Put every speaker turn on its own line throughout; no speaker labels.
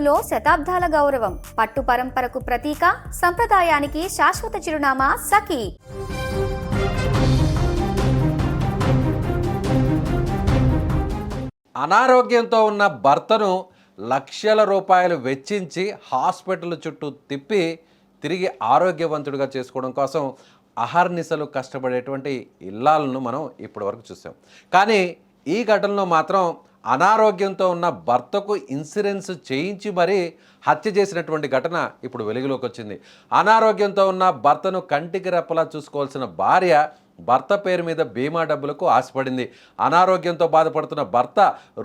మనసులో శతాబ్దాల గౌరవం, పట్టు పరంపరకు ప్రతీక, సంప్రదాయానికి శాశ్వత చిరునామా సఖీ.
అనారోగ్యంతో ఉన్న భర్తను లక్షల రూపాయలు వెచ్చించి హాస్పిటల్ చుట్టూ తిప్పి తిరిగి ఆరోగ్యవంతుడిగా చేసుకోవడం కోసం అహర్నిశలు కష్టపడేటువంటి ఇల్లాలను మనం ఇప్పటివరకు చూసాం. కానీ ఈ ఘటనలో మాత్రం అనారోగ్యంతో ఉన్న భర్తకు ఇన్సూరెన్స్ చేయించి మరీ హత్య చేసినటువంటి ఘటన ఇప్పుడు వెలుగులోకి వచ్చింది. అనారోగ్యంతో ఉన్న భర్తను కంటికి రెప్పలా చూసుకోవాల్సిన భార్య భర్త పేరు మీద బీమా డబ్బులకు ఆశపడింది. అనారోగ్యంతో బాధపడుతున్న భర్త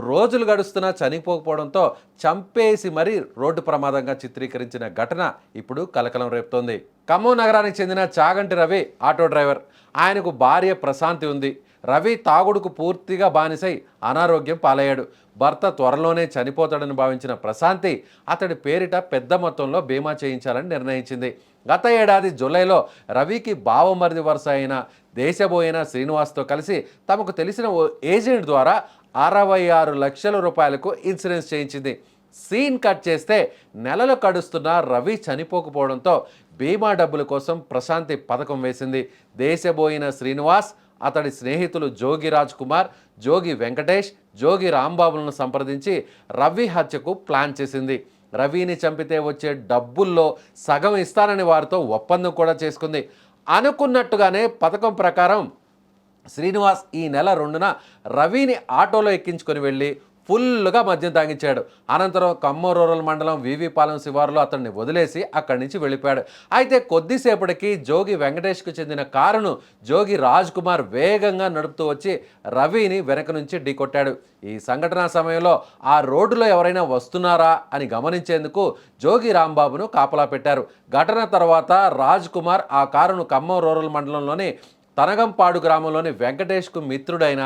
రోజులు గడుస్తున్నా చనిపోకపోవడంతో చంపేసి మరీ రోడ్డు ప్రమాదంగా చిత్రీకరించిన ఘటన ఇప్పుడు కలకలం రేపుతోంది. ఖమ్మం నగరానికి చెందిన చాగంటి రవి ఆటో డ్రైవర్. ఆయనకు భార్య ప్రశాంతి ఉంది. రవి తాగుడుకు పూర్తిగా బానిసై అనారోగ్యం పాలయ్యాడు. భర్త త్వరలోనే చనిపోతాడని భావించిన ప్రశాంతి అతడి పేరిట పెద్ద మొత్తంలో బీమా చేయించాలని నిర్ణయించింది. గత ఏడాది జూలైలో రవికి బావమరిది వరుస అయిన దేశబోయిన శ్రీనివాస్తో కలిసి తమకు తెలిసిన ఓ ఏజెంట్ ద్వారా 66 లక్షల రూపాయలకు ఇన్సూరెన్స్ చేయించింది. సీన్ కట్ చేస్తే నెలలు గడుస్తున్న రవి చనిపోకపోవడంతో బీమా డబ్బుల కోసం ప్రశాంతి పథకం వేసింది. దేశబోయిన శ్రీనివాస్, అతడి స్నేహితులు జోగి రాజ్ కుమార్, జోగి వెంకటేష్, జోగి రాంబాబులను సంప్రదించి రవి హత్యకు ప్లాన్ చేసింది. రవిని చంపితే వచ్చే డబ్బుల్లో సగం ఇస్తానని వారితో ఒప్పందం కూడా చేసుకుంది. అనుకున్నట్టుగానే పథకం ప్రకారం శ్రీనివాస్ ఈ నెల 2న రవిని ఆటోలో ఎక్కించుకొని వెళ్ళి ఫుల్గా మద్యం తాగించాడు. అనంతరం ఖమ్మం రూరల్ మండలం వీవీపాలెం శివారులో అతన్ని వదిలేసి అక్కడి నుంచి వెళ్ళిపోయాడు. అయితే కొద్దిసేపటికి జోగి వెంకటేష్కు చెందిన కారును జోగి రాజ్ కుమార్ వేగంగా నడుపుతూ వచ్చి రవిని వెనక నుంచి ఢీకొట్టాడు. ఈ సంఘటన సమయంలో ఆ రోడ్డులో ఎవరైనా వస్తున్నారా అని గమనించేందుకు జోగి రాంబాబును కాపలా పెట్టారు. ఘటన తర్వాత రాజ్ కుమార్ ఆ కారును ఖమ్మం రూరల్ మండలంలోని తనగంపాడు గ్రామంలోని వెంకటేష్కు మిత్రుడైన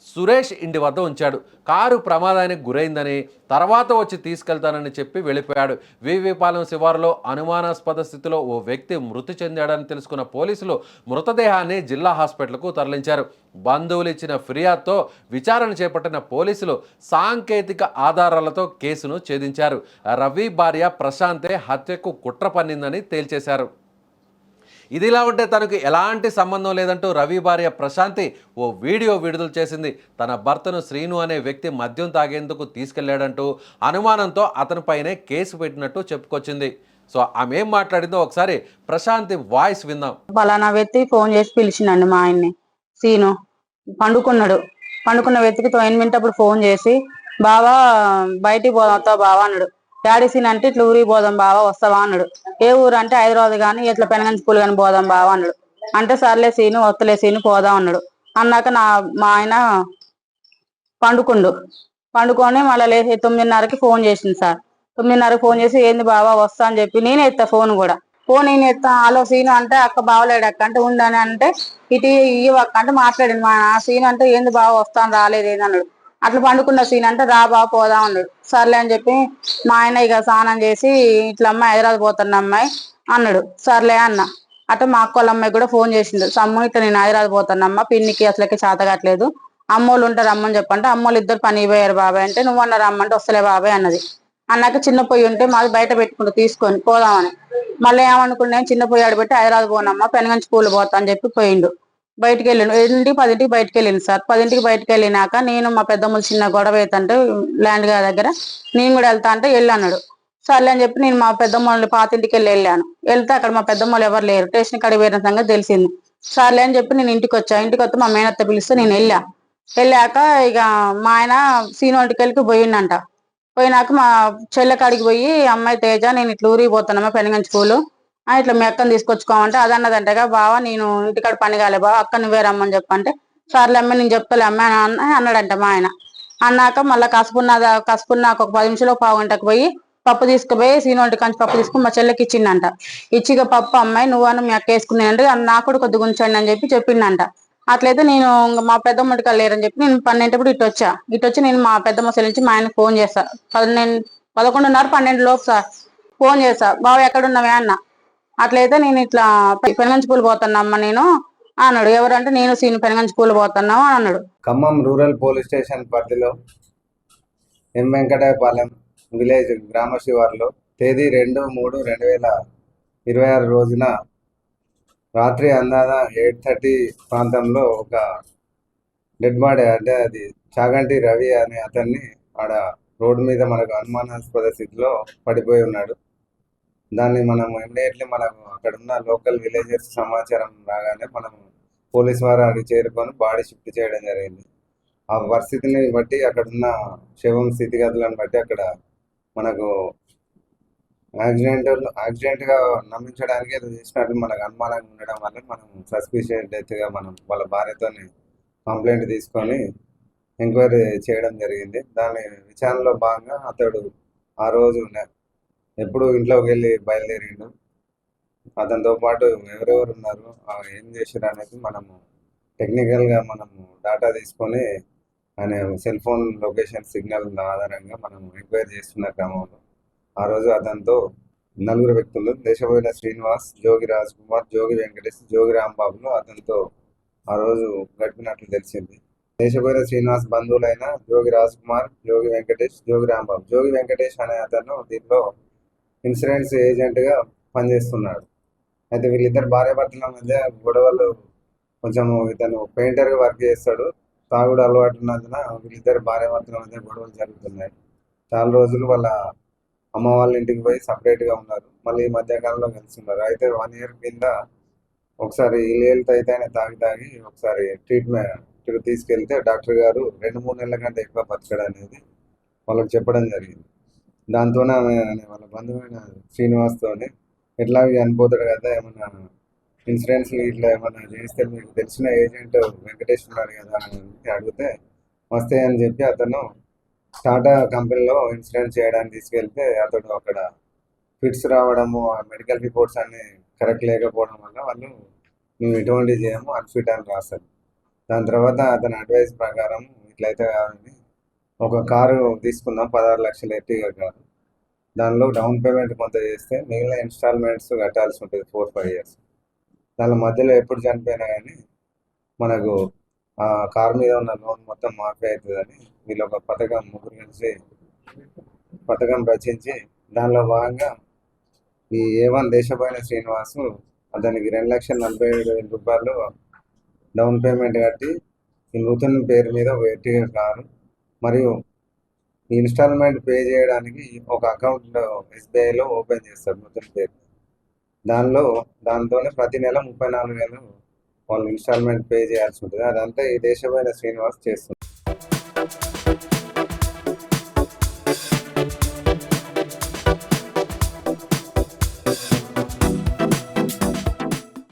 సురేష్ ఇంటి వద్ద ఉంచాడు. కారు ప్రమాదానికి గురైందని తర్వాత వచ్చి తీసుకెళ్తానని చెప్పి వెళ్ళిపోయాడు. వీవీపాలెం శివారులో అనుమానాస్పద స్థితిలో ఓ వ్యక్తి మృతి చెందాడని తెలుసుకున్న పోలీసులు మృతదేహాన్ని జిల్లా హాస్పిటల్కు తరలించారు. బంధువులు ఇచ్చిన ఫిర్యాదుతో విచారణ చేపట్టిన పోలీసులు సాంకేతిక ఆధారాలతో కేసును ఛేదించారు. రవి భార్య ప్రశాంతే హత్యకు కుట్ర పన్నిందని తేల్చేశారు. ఇదిలా ఉంటే తనకు ఎలాంటి సంబంధం లేదంటూ రవి భార్య ప్రశాంతి ఓ వీడియో విడుదల చేసింది. తన భర్తను శ్రీను అనే వ్యక్తి మద్యం తాగేందుకు తీసుకెళ్లాడంటూ అనుమానంతో అతనిపైనే కేసు పెట్టినట్టు చెప్పుకొచ్చింది. సో ఆమె ఏం మాట్లాడిందో ఒకసారి ప్రశాంతి వాయిస్ విందాం.
పలానా వ్యక్తి ఫోన్ చేసి పిలిచిండండి మా ఆయన్ని. శ్రీను పండుకున్న వ్యక్తికి 9 మినిట్ ఫోన్ చేసి బావా బయటికి పోతావు బావా అన్నాడు. డాడీ సీన్ అంటే ఇట్లా ఊరికి పోదాం బావా వస్తావా అన్నాడు. ఏ ఊరు అంటే హైదరాబాద్ కానీ ఇట్లా పెనగంచి స్కూల్ కానీ పోదాం బావా అన్నాడు. అంటే సర్లే సీను వస్తలే సీను పోదాం అన్నాడు. అన్నాక మా ఆయన పండుకొని మళ్ళీ లేచి 9:30కి ఫోన్ చేసింది సార్. 9:30కి ఫోన్ చేసి ఏంది బావా వస్తా అని చెప్పి నేనే ఎత్తా ఫోన్ కూడా. ఫోన్ నేను ఎత్తా హలో సీను అంటే అక్క బావలేడు అక్క అంటే ఉండని అంటే ఇటు ఇవ్వక్క అంటే మాట్లాడింది. మా సీను అంటే ఏంది బావ వస్తాను రాలేదేంది అన్నాడు. అట్లా పండుకున్న సీన్ అంటే రా బావ పోదాం అన్నాడు. సర్లే అని చెప్పి మా ఆయన ఇక స్నానం చేసి ఇట్లా అమ్మాయి హైదరాబాద్ పోతున్న అమ్మాయి అన్నాడు. సర్లే అన్న. అట్లా మా అక్క వాళ్ళ అమ్మాయి కూడా ఫోన్ చేసిండు. సమ్ము ఇట్లా నేను హైదరాబాద్ పోతున్నమ్మ పిన్నికి అసలుకి చేత కావట్లేదు అమ్మోళ్ళు ఉంటారు రమ్మని చెప్పంటే అమ్మోళ్ళు ఇద్దరు పని పోయారు బాబాయ్ అంటే నువ్వు అన్న రమ్మంటే వస్తలే బాబాయ్ అన్నది. అన్నాక చిన్న పొయ్యి ఉంటే మాది బయట పెట్టుకుంటూ తీసుకొని పోదామని మళ్ళీ ఏమనుకున్నా చిన్న పొయ్యి ఆడబెట్టి హైదరాబాద్ పోనమ్మా పెనగంచి స్కూల్ పోతా అని చెప్పి పోయిండు. బయటికి వెళ్ళిండు 10కి బయటకు వెళ్ళింది సార్. 10కి బయటకు వెళ్ళినాక నేను మా పెద్దమ్మలు చిన్న గొడవ అవుతుంటే ల్యాండ్ దగ్గర నేను కూడా వెళ్తా అంటే వెళ్ళన్నాడు. సర్లే అని చెప్పి నేను మా పెద్దమ్మల్ని పాతింటికి వెళ్ళాను. వెళ్తే అక్కడ మా పెద్దమ్మలు ఎవరు లేరు. స్టేషన్ కాడికి పోయిన సంగతి తెలిసింది. సర్లే అని చెప్పి నేను ఇంటికి వస్తే మా మేనత్త పిలిస్తే నేను వెళ్ళాక ఇక మా ఆయన సీనోటికి వెళ్ళి పోయిండంట. పోయినాక మా చెల్లె కాడికి పోయి అమ్మాయి తేజ నేను ఇట్లా ఊరికి పోతానమ్మా పెనగంచి స్కూలు ఇట్లా మీ అక్కని తీసుకొచ్చుకోమంటే అదన్నదంటగా బావా నేను ఇంటికాడ పని కాలే బావ అక్క నువ్వే రమ్మని చెప్పంటే సర్లే అమ్మ నేను చెప్తాలే అమ్మ అన్నాడంట మా ఆయన. అన్నాక మళ్ళీ కసుపున్నాక ఒక 10 నిమిషాలు పావుగంటకు పోయి పప్పు తీసుకుపోయి సీనోటి కంచి పప్పు తీసుకుని మా చెల్లెకి ఇచ్చిండంట. ఇచ్చిగా పప్పు అమ్మాయి నువ్వు మీ అక్క వేసుకున్నానంటే నాకు కూడా కొద్దిగా ఉంచండి అని చెప్పి చెప్పిండంట. అట్లయితే నేను మా పెద్దమ్మటికి లేరని చెప్పి నేను 12 ఇటు వచ్చి నేను మా పెద్దమ్మ సెల్ నుంచి మా ఆయనకు ఫోన్ చేస్తా. 11:30 12 లోపు సార్ ఫోన్ చేస్తా బావ ఎక్కడున్నావే అన్న. అట్లయితే నేను ఇట్లా పెనగంచి పూలు పోతున్నా నేను అన్నాడు. ఎవరంటే నేను సీను పెనగంచి పూలు పోతున్నావు అన్నాడు.
ఖమ్మం రూరల్ పోలీస్ స్టేషన్ పరిధిలో ఎం వెంకటాయపాలెం విలేజ్ గ్రామ శివార్లో తేదీ 2/3/2026 రోజున రాత్రి అందాద 8:30 ప్రాంతంలో ఒక డెడ్ బాడీ, అంటే అది చాగంటి రవి అనే అతన్ని ఆడ రోడ్డు మీద మనకు అనుమానాస్పద స్థితిలో పడిపోయి ఉన్నాడు. దాన్ని మనం ఇమ్మీడియట్లీ మనకు అక్కడ ఉన్న లోకల్ విలేజర్స్ సమాచారం రాగానే మనం పోలీస్ వారు అక్కడికి చేరుకొని బాడీ షిఫ్ట్ చేయడం జరిగింది. ఆ పరిస్థితిని బట్టి, అక్కడ ఉన్న శవం స్థితిగతులను బట్టి అక్కడ మనకు యాక్సిడెంట్గా నమ్మించడానికి ఏదో చేసినట్లు మనకు అనుమానంగా ఉండడం వల్ల మనం సస్పిషియస్ డెత్గా మనం వాళ్ళ భార్యతో కంప్లైంట్ తీసుకొని ఎంక్వైరీ చేయడం జరిగింది. దాని విచారణలో భాగంగా అతడు ఆ రోజు ఎప్పుడు ఇంట్లోకి వెళ్ళి బయలుదేరిండు, అతనితో పాటు ఎవరెవరు ఉన్నారు, ఏం చేశారు అనేది మనము టెక్నికల్గా మనము డాటా తీసుకొని ఆయన సెల్ ఫోన్ లొకేషన్ సిగ్నల్ ఆధారంగా మనం ఎంక్వైరీ చేస్తున్న క్రమంలో ఆ రోజు అతనితో 4 వ్యక్తులు దేశపోయిన శ్రీనివాస్, జోగి రాజ్ కుమార్, జోగి వెంకటేష్, జోగి రాంబాబులు అతనితో ఆ రోజు గడిపినట్లు తెలిసింది. దేశపోయిన శ్రీనివాస్ బంధువులైన జోగి రాజ్ కుమార్, జోగి వెంకటేష్, జోగి రాంబాబు. జోగి వెంకటేష్ అనే అతను దీంట్లో ఇన్సూరెన్స్ ఏజెంట్గా పనిచేస్తున్నాడు. అయితే వీళ్ళిద్దరు భార్యాభర్తల మధ్య గొడవలు, కొంచెము ఇతను పెయింటర్గా వర్క్ చేస్తాడు, తాగుడు అలవాటు ఉన్నందున వీళ్ళిద్దరు భార్యాభర్తల మధ్య గొడవలు జరుగుతున్నాయి. చాలా రోజులు వాళ్ళ అమ్మ వాళ్ళ ఇంటికి పోయి సపరేట్గా ఉన్నారు, మళ్ళీ ఈ మధ్యకాలంలో కలిసి ఉన్నారు. అయితే 1 year కింద ఒకసారి హెల్త్ అయితే ఆయన తాగి ఒకసారి ట్రీట్మెంట్ తీసుకెళ్తే డాక్టర్ గారు 2-3 నెలల కంటే ఎక్కువ బతకడం అనేది వాళ్ళకి చెప్పడం జరిగింది. దాంతోనే ఆమె వాళ్ళ బంధువైన శ్రీనివాస్తోని ఎట్లాగే చనిపోతాడు కదా, ఏమన్నా ఇన్సూరెన్స్ ఇట్లా ఏమన్నా చేస్తే మీకు తెలిసిన ఏజెంట్ వెంకటేష్ ఉన్నాడు కదా అని అడిగితే వస్తే అని చెప్పి అతను టాటా కంపెనీలో ఇన్సూరెన్స్ చేయడానికి తీసుకెళ్తే అతడు అక్కడ ఫిట్స్ రావడము, ఆ మెడికల్ రిపోర్ట్స్ అన్ని కరెక్ట్ లేకపోవడం వల్ల వాళ్ళు మేము ఎటువంటి చేయము, అన్ఫిట్ అని రాస్తారు. దాని తర్వాత అతని అడ్వైస్ ప్రకారం ఇట్లయితే కాదని ఒక కారు తీసుకుందాం, 16 లక్షల ఎర్టిగా కారు, దానిలో డౌన్ పేమెంట్ కొంత చేస్తే మిగిలిన ఇన్స్టాల్మెంట్స్ కట్టాల్సి ఉంటుంది 4-5 years. దాని మధ్యలో ఎప్పుడు చనిపోయినా కానీ మనకు ఆ కారు మీద ఉన్న లోన్ మొత్తం మాఫీ అవుతుందని వీళ్ళు ఒక ముగ్గురు కలిసి పథకం రచించి దానిలో భాగంగా ఈ A1 దేశపోయిన శ్రీనివాసు అతనికి 2,47,000 రూపాయలు డౌన్ పేమెంట్ కట్టి ఈ నూతన పేరు మీద ఒక ఎర్టిగా కారు మరియు ఈ ఇన్స్టాల్మెంట్ పే చేయడానికి ఒక అకౌంట్ SBIలో ఓపెన్ చేస్తారు నూతన పేరు. దాంతోనే ప్రతి నెల 34,000 వాళ్ళు ఇన్స్టాల్మెంట్ పే చేయాల్సి ఉంటుంది. అదంతా ఈ దేశపోయిన శ్రీనివాస్ చేస్తున్నారు.